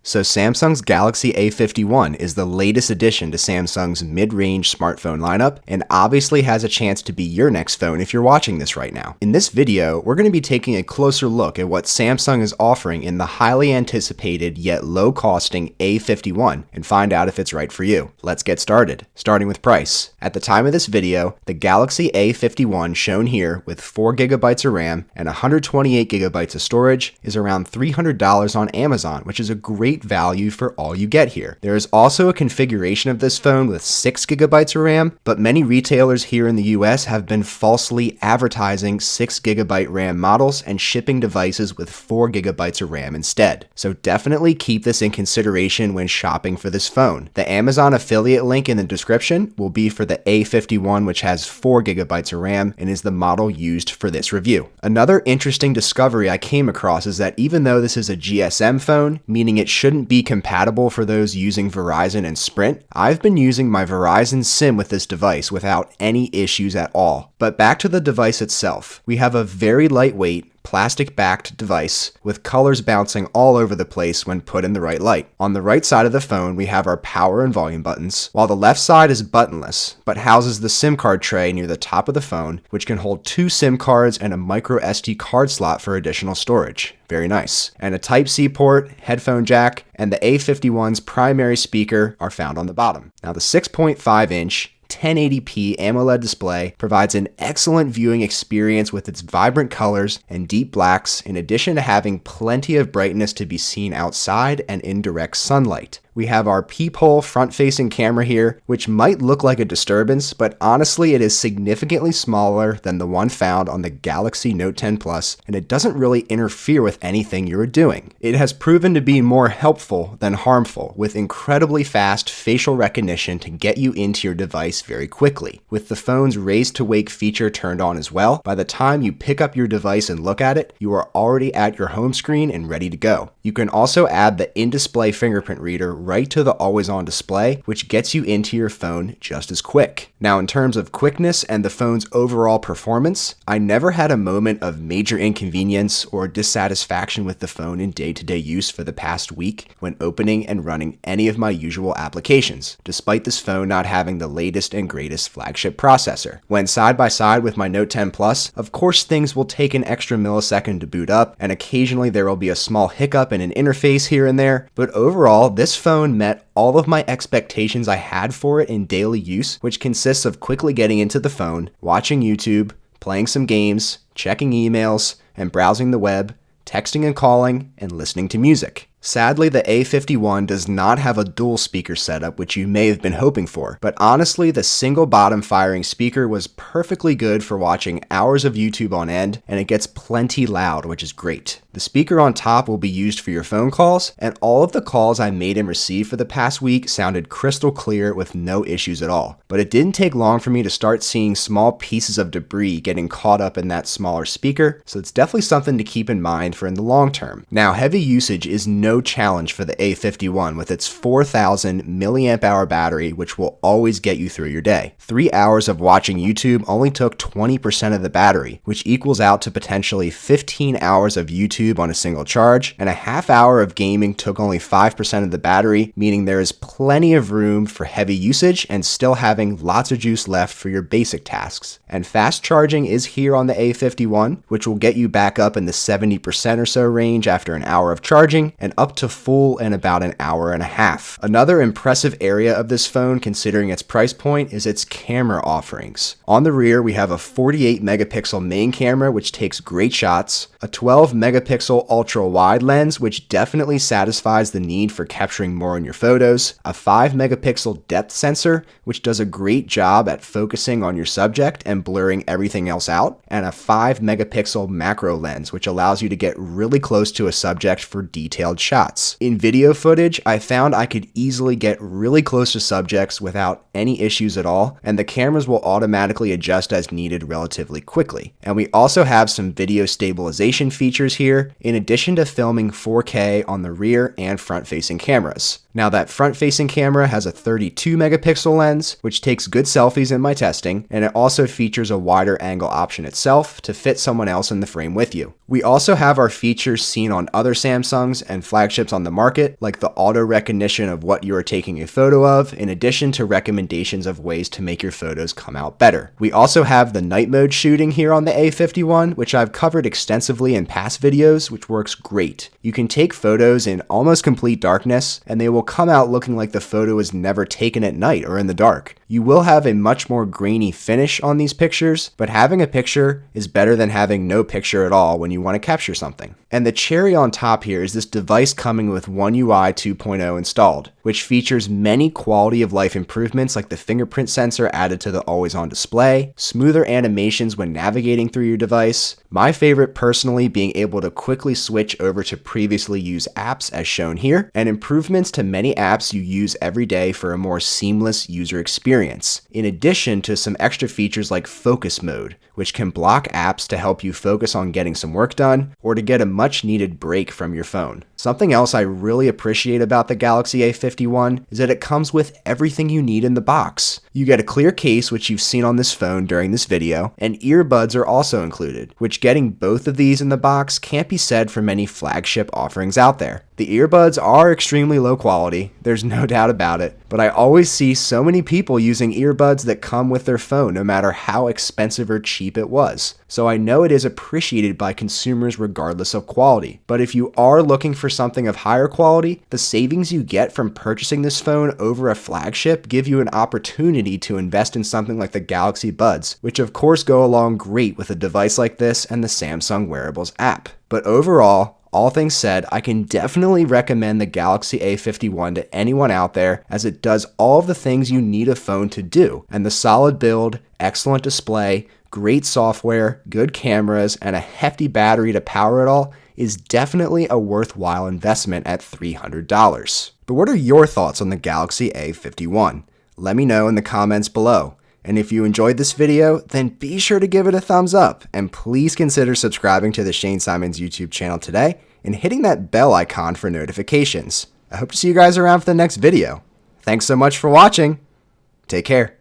So Samsung's Galaxy A51 is the latest addition to Samsung's mid-range smartphone lineup and obviously has a chance to be your next phone if you're watching this right now. In this video, we're going to be taking a closer look at what Samsung is offering in the highly anticipated yet low-costing A51 and find out if it's right for you. Let's get started, starting with price. At the time of this video, the Galaxy A51 shown here with 4GB of RAM and 128GB of storage is around $300 on Amazon, which is a great value for all you get here. There is also a configuration of this phone with 6GB of RAM, but many retailers here in the US have been falsely advertising 6GB RAM models and shipping devices with 4GB of RAM instead. So definitely keep this in consideration when shopping for this phone. The Amazon affiliate link in the description will be for the A51, which has 4GB of RAM and is the model used for this review. Another interesting discovery I came across is that even though this is a GSM phone, meaning it shouldn't be compatible for those using Verizon and Sprint, I've been using my Verizon SIM with this device without any issues at all. But back to the device itself. We have a very lightweight, plastic-backed device with colors bouncing all over the place when put in the right light. On the right side of the phone, we have our power and volume buttons, while the left side is buttonless, but houses the SIM card tray near the top of the phone, which can hold 2 SIM cards and a micro SD card slot for additional storage. Very nice. And a Type-C port, headphone jack, and the A51's primary speaker are found on the bottom. Now the 6.5-inch 1080p AMOLED display provides an excellent viewing experience with its vibrant colors and deep blacks, in addition to having plenty of brightness to be seen outside and in direct sunlight. We have our peephole front-facing camera here, which might look like a disturbance, but honestly it is significantly smaller than the one found on the Galaxy Note 10 Plus, and it doesn't really interfere with anything you're doing. It has proven to be more helpful than harmful, with incredibly fast facial recognition to get you into your device very quickly. With the phone's raise-to-wake feature turned on as well, by the time you pick up your device and look at it, you are already at your home screen and ready to go. You can also add the in-display fingerprint reader right to the always-on display, which gets you into your phone just as quick. Now, in terms of quickness and the phone's overall performance, I never had a moment of major inconvenience or dissatisfaction with the phone in day-to-day use for the past week when opening and running any of my usual applications, despite this phone not having the latest and greatest flagship processor. When side by side with my Note 10 Plus, of course things will take an extra millisecond to boot up, and occasionally there will be a small hiccup in an interface here and there, but overall, this phone met all of my expectations I had for it in daily use, which consists of quickly getting into the phone, watching YouTube, playing some games, checking emails, and browsing the web, texting and calling, and listening to music. Sadly, the A51 does not have a dual speaker setup, which you may have been hoping for, but honestly, the single bottom firing speaker was perfectly good for watching hours of YouTube on end, and it gets plenty loud, which is great. The speaker on top will be used for your phone calls, and all of the calls I made and received for the past week sounded crystal clear with no issues at all. But it didn't take long for me to start seeing small pieces of debris getting caught up in that smaller speaker, so it's definitely something to keep in mind for in the long term. Now, heavy usage is no challenge for the A51 with its 4,000 milliamp hour battery, which will always get you through your day. 3 hours of watching YouTube only took 20% of the battery, which equals out to potentially 15 hours of YouTube on a single charge, and a half hour of gaming took only 5% of the battery, meaning there is plenty of room for heavy usage and still having lots of juice left for your basic tasks. And fast charging is here on the A51, which will get you back up in the 70% or so range after an hour of charging, and up to full in about an hour and a half. Another impressive area of this phone, considering its price point, is its camera offerings. On the rear, we have a 48 megapixel main camera, which takes great shots, a 12 megapixel ultra wide lens, which definitely satisfies the need for capturing more in your photos, a 5 megapixel depth sensor, which does a great job at focusing on your subject and blurring everything else out, and a 5 megapixel macro lens, which allows you to get really close to a subject for detailed shots. In video footage, I found I could easily get really close to subjects without any issues at all, and the cameras will automatically adjust as needed relatively quickly. And we also have some video stabilization stabilization features here, in addition to filming 4K on the rear and front-facing cameras. Now that front-facing camera has a 32 megapixel lens, which takes good selfies in my testing, and it also features a wider angle option itself to fit someone else in the frame with you. We also have our features seen on other Samsungs and flagships on the market, like the auto recognition of what you are taking a photo of, in addition to recommendations of ways to make your photos come out better. We also have the night mode shooting here on the A51, which I've covered extensively in past videos, which works great. You can take photos in almost complete darkness, and they will come out looking like the photo was never taken at night or in the dark. You will have a much more grainy finish on these pictures, but having a picture is better than having no picture at all when you want to capture something. And the cherry on top here is this device coming with One UI 2.0 installed, which features many quality of life improvements like the fingerprint sensor added to the always-on display, smoother animations when navigating through your device, my favorite personally being able to quickly switch over to previously used apps as shown here, and improvements to many apps you use every day for a more seamless user experience, in addition to some extra features like focus mode, which can block apps to help you focus on getting some work done or to get a much needed break from your phone. Something else I really appreciate about the Galaxy A51 is that it comes with everything you need in the box. You get a clear case, which you've seen on this phone during this video, and earbuds are also included, which getting both of these in the box can't be said for many flagship offerings out there. The earbuds are extremely low quality, there's no doubt about it, but I always see so many people using earbuds that come with their phone no matter how expensive or cheap it was. So I know it is appreciated by consumers regardless of quality. But if you are looking for something of higher quality, the savings you get from purchasing this phone over a flagship give you an opportunity to invest in something like the Galaxy Buds, which of course go along great with a device like this and the Samsung Wearables app. But overall, all things said, I can definitely recommend the Galaxy A51 to anyone out there, as it does all of the things you need a phone to do, and the solid build, excellent display, great software, good cameras, and a hefty battery to power it all is definitely a worthwhile investment at $300. But what are your thoughts on the Galaxy A51? Let me know in the comments below. And if you enjoyed this video, then be sure to give it a thumbs up, and please consider subscribing to the Shane Symonds YouTube channel today and hitting that bell icon for notifications. I hope to see you guys around for the next video. Thanks so much for watching. Take care.